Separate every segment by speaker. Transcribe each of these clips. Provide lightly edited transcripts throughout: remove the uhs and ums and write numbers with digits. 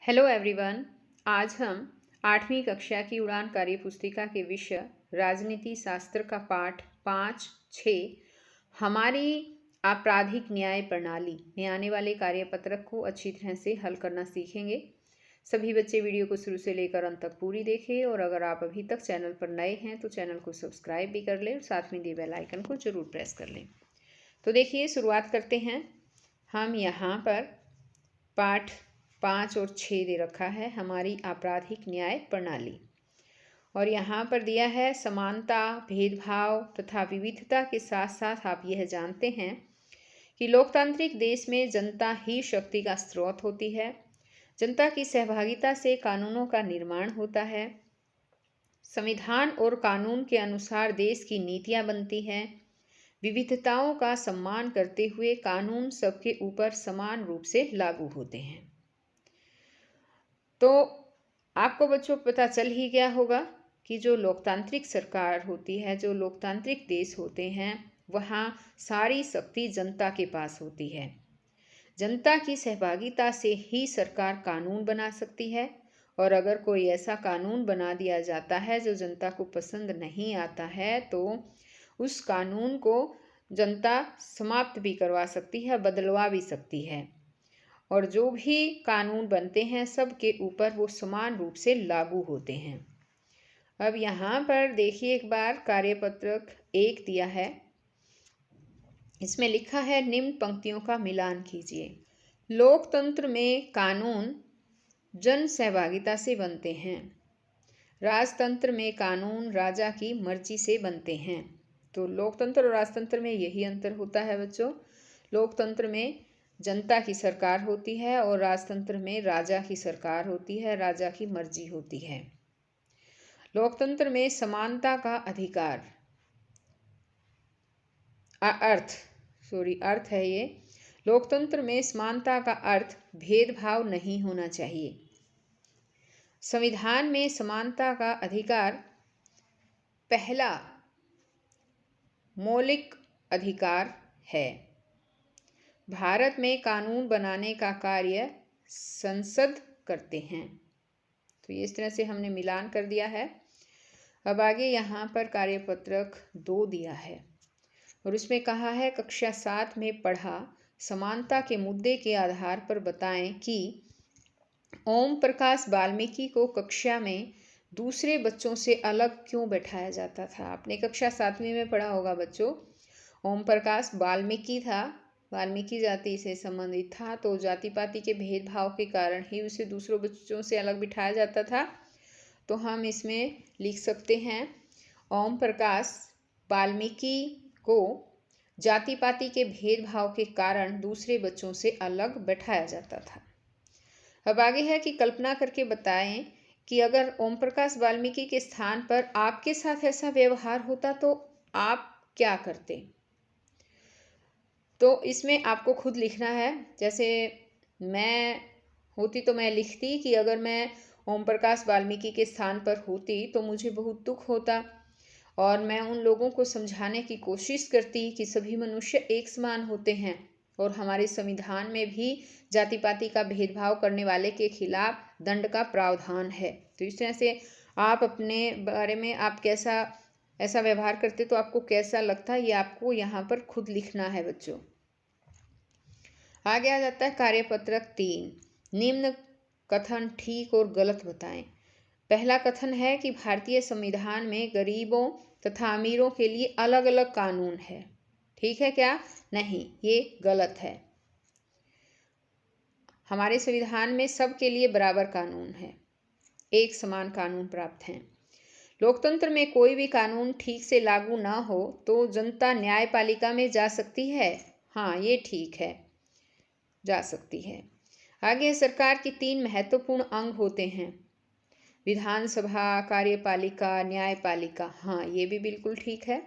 Speaker 1: Hello everyone. आज हम 8वीं कक्षा की उड़ान कार्य पुस्तिका के विषय राजनीति शास्त्र का पाठ 5-6 हमारी आपराधिक न्याय प्रणाली में आने वाले कार्यपत्रक को अच्छी तरह से हल करना सीखेंगे। सभी बच्चे वीडियो को शुरू से लेकर अंत तक पूरी देखें और अगर आप अभी तक चैनल पर नए हैं तो चैनल को सब्सक्राइब भी कर लें और साथ में दिए बेल आइकन को जरूर प्रेस कर लें। तो देखिए, शुरुआत करते हैं। हम यहाँ पर पाठ 5 और 6 दे रखा है हमारी आपराधिक न्याय प्रणाली, और यहाँ पर दिया है समानता, भेदभाव तथा विविधता के साथ साथ आप यह जानते हैं कि लोकतांत्रिक देश में जनता ही शक्ति का स्रोत होती है। जनता की सहभागिता से कानूनों का निर्माण होता है। संविधान और कानून के अनुसार देश की नीतियाँ बनती हैं। विविधताओं का सम्मान करते हुए कानून सबके ऊपर समान रूप से लागू होते हैं। तो आपको बच्चों पता चल ही गया होगा कि जो लोकतांत्रिक सरकार होती है, जो लोकतांत्रिक देश होते हैं, वहाँ सारी शक्ति जनता के पास होती है। जनता की सहभागिता से ही सरकार कानून बना सकती है, और अगर कोई ऐसा कानून बना दिया जाता है जो जनता को पसंद नहीं आता है तो उस कानून को जनता समाप्त भी करवा सकती है, बदलवा भी सकती है। और जो भी कानून बनते हैं सबके ऊपर वो समान रूप से लागू होते हैं। अब यहाँ पर देखिए, एक बार कार्यपत्रक 1 दिया है। इसमें लिखा है, निम्न पंक्तियों का मिलान कीजिए। लोकतंत्र में कानून जन सहभागिता से बनते हैं। राजतंत्र में कानून राजा की मर्जी से बनते हैं। तो लोकतंत्र और राजतंत्र में यही अंतर होता है बच्चों। लोकतंत्र में जनता की सरकार होती है और राजतंत्र में राजा की सरकार होती है, राजा की मर्जी होती है। लोकतंत्र में समानता का अधिकार अर्थ है ये। लोकतंत्र में समानता का अर्थ भेदभाव नहीं होना चाहिए। संविधान में समानता का अधिकार पहला मौलिक अधिकार है। भारत में कानून बनाने का कार्य संसद करते हैं। तो ये इस तरह से हमने मिलान कर दिया है। अब आगे यहाँ पर कार्यपत्रक 2 दिया है और उसमें कहा है, कक्षा 7 में पढ़ा समानता के मुद्दे के आधार पर बताएं कि ओम प्रकाश वाल्मीकि को कक्षा में दूसरे बच्चों से अलग क्यों बैठाया जाता था। आपने कक्षा 7वीं में पढ़ा होगा बच्चों। ओम प्रकाश वाल्मीकि था, वाल्मीकि जाति से संबंधित था, तो जाति पाति के भेदभाव के कारण ही उसे दूसरों बच्चों से अलग बिठाया जाता था। तो हम इसमें लिख सकते हैं, ओम प्रकाश वाल्मीकि को जाति पाति के भेदभाव के कारण दूसरे बच्चों से अलग बैठाया जाता था। अब आगे है कि कल्पना करके बताएं कि अगर ओम प्रकाश वाल्मीकि के स्थान पर आपके साथ ऐसा व्यवहार होता तो आप क्या करते। तो इसमें आपको खुद लिखना है। जैसे मैं होती तो मैं लिखती कि अगर मैं ओम प्रकाश वाल्मीकि के स्थान पर होती तो मुझे बहुत दुख होता, और मैं उन लोगों को समझाने की कोशिश करती कि सभी मनुष्य एक समान होते हैं और हमारे संविधान में भी जाति पाति का भेदभाव करने वाले के खिलाफ दंड का प्रावधान है। तो इस तरह से आप अपने बारे में आप कैसा ऐसा व्यवहार करते तो आपको कैसा लगता है, ये आपको यहाँ पर खुद लिखना है बच्चों। आगे आ जाता है कार्यपत्रक 3, निम्न कथन ठीक और गलत बताएं। पहला कथन है कि भारतीय संविधान में गरीबों तथा अमीरों के लिए अलग अलग कानून है। ठीक है क्या? नहीं, ये गलत है। हमारे संविधान में सबके लिए बराबर कानून है, एक समान कानून प्राप्त हैं। लोकतंत्र में कोई भी कानून ठीक से लागू ना हो तो जनता न्यायपालिका में जा सकती है। हाँ, ये ठीक है, जा सकती है। आगे सरकार की 3 महत्वपूर्ण अंग होते हैं, विधानसभा, कार्यपालिका, न्यायपालिका। हाँ, ये भी बिल्कुल ठीक है।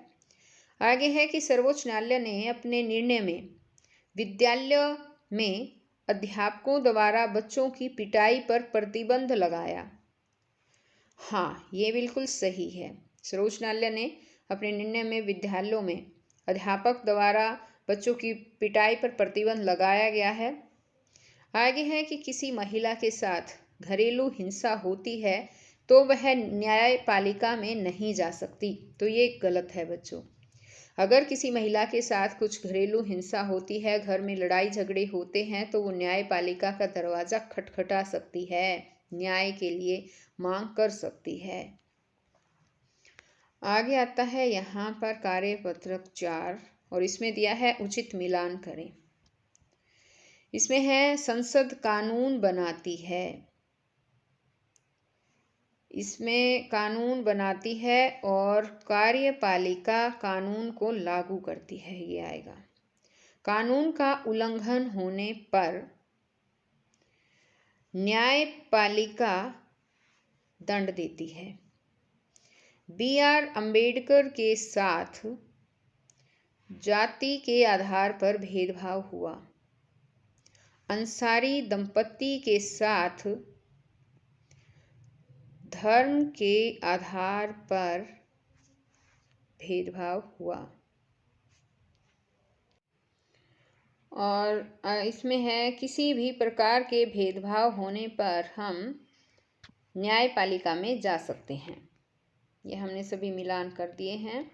Speaker 1: आगे है कि सर्वोच्च न्यायालय ने अपने निर्णय में विद्यालय में अध्यापकों द्वारा बच्चों की पिटाई पर प्रतिबंध लगाया। हाँ, ये बिल्कुल सही है। सर्वोच्च न्यायालय ने अपने निर्णय में विद्यालयों में अध्यापक द्वारा बच्चों की पिटाई पर प्रतिबंध लगाया गया है। आगे है कि किसी महिला के साथ घरेलू हिंसा होती है तो वह न्यायपालिका में नहीं जा सकती। तो ये गलत है बच्चों। अगर किसी महिला के साथ कुछ घरेलू हिंसा होती है, घर में लड़ाई झगड़े होते हैं, तो वो न्यायपालिका का दरवाज़ा खटखटा सकती है, न्याय के लिए मांग कर सकती है। आगे आता है यहाँ पर कार्यपत्रक 4 और इसमें दिया है उचित मिलान करें। इसमें है संसद कानून बनाती है, इसमें कानून बनाती है और कार्यपालिका कानून को लागू करती है, ये आएगा। कानून का उल्लंघन होने पर न्यायपालिका दंड देती है। B.R. अम्बेडकर के साथ जाति के आधार पर भेदभाव हुआ। अंसारी दंपत्ति के साथ धर्म के आधार पर भेदभाव हुआ। और इसमें है किसी भी प्रकार के भेदभाव होने पर हम न्यायपालिका में जा सकते हैं। ये हमने सभी मिलान कर दिए हैं।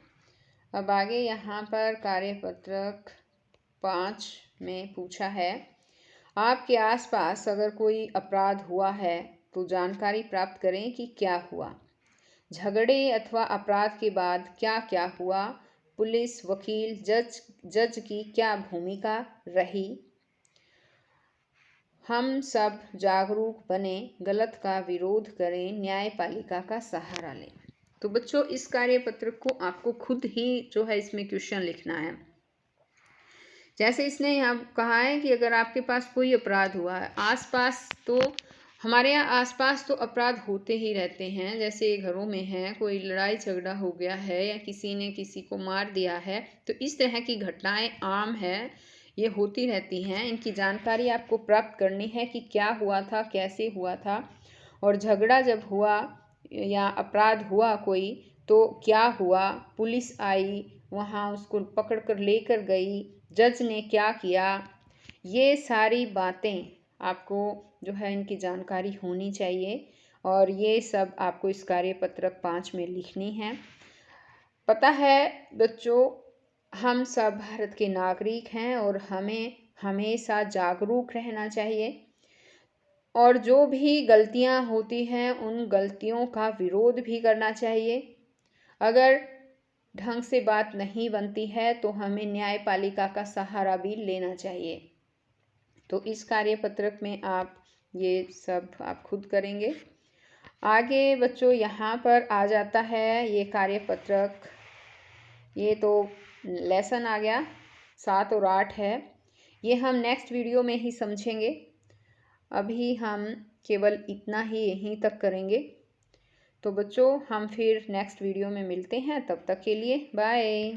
Speaker 1: अब आगे यहाँ पर कार्यपत्रक 5 में पूछा है, आपके आसपास अगर कोई अपराध हुआ है तो जानकारी प्राप्त करें कि क्या हुआ। झगड़े अथवा अपराध के बाद क्या क्या हुआ, पुलिस, वकील, जज की क्या भूमिका रही। हम सब जागरूक बने, गलत का विरोध करें, न्यायपालिका का सहारा लें। तो बच्चों इस कार्यपत्रक को आपको खुद ही जो है इसमें क्वेश्चन लिखना है। जैसे इसने यहाँ कहा है कि अगर आपके पास कोई अपराध हुआ है, आसपास तो हमारे यहाँ आसपास तो अपराध होते ही रहते हैं। जैसे घरों में है, कोई लड़ाई झगड़ा हो गया है या किसी ने किसी को मार दिया है, तो इस तरह की घटनाएं आम है, ये होती रहती हैं। इनकी जानकारी आपको प्राप्त करनी है कि क्या हुआ था, कैसे हुआ था, और झगड़ा जब हुआ या अपराध हुआ कोई तो क्या हुआ, पुलिस आई वहाँ उसको पकड़ कर लेकर गई, जज ने क्या किया। ये सारी बातें आपको जो है इनकी जानकारी होनी चाहिए और ये सब आपको इस कार्यपत्रक 5 में लिखनी है। पता है बच्चों, हम सब भारत के नागरिक हैं और हमें हमेशा जागरूक रहना चाहिए और जो भी गलतियां होती हैं उन गलतियों का विरोध भी करना चाहिए। अगर ढंग से बात नहीं बनती है तो हमें न्यायपालिका का सहारा भी लेना चाहिए। तो इस कार्यपत्रक में आप ये सब आप खुद करेंगे। आगे बच्चों यहाँ पर आ जाता है ये कार्यपत्रक, ये तो लेसन आ गया 7 और 8 है, ये हम नेक्स्ट वीडियो में ही समझेंगे। अभी हम केवल इतना ही यहीं तक करेंगे। तो बच्चों हम फिर नेक्स्ट वीडियो में मिलते हैं, तब तक के लिए बाय।